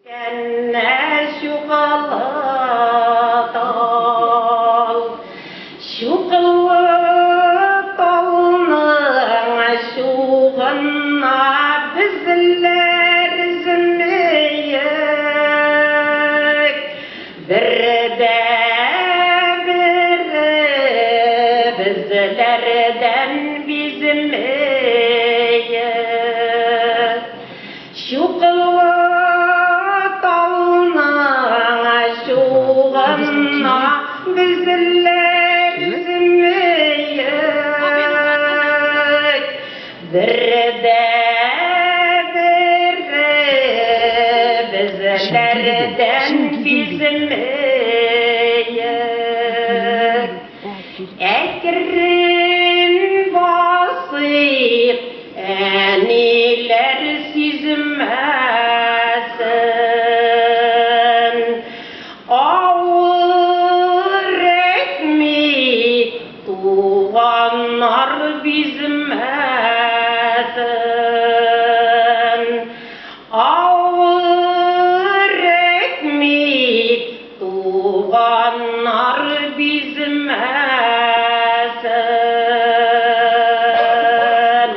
Kenne şu kaladal, şu kaladalın şuğuna bizler zümeyek, bir de bizlerden bizmeyek, şu bizler zümeyek, bir de bizlerden bizmeyek. Ekrin basıp eniler sizmesin, tuğanlar bizmesin, ağır ekmek tuğanlar bizmesin.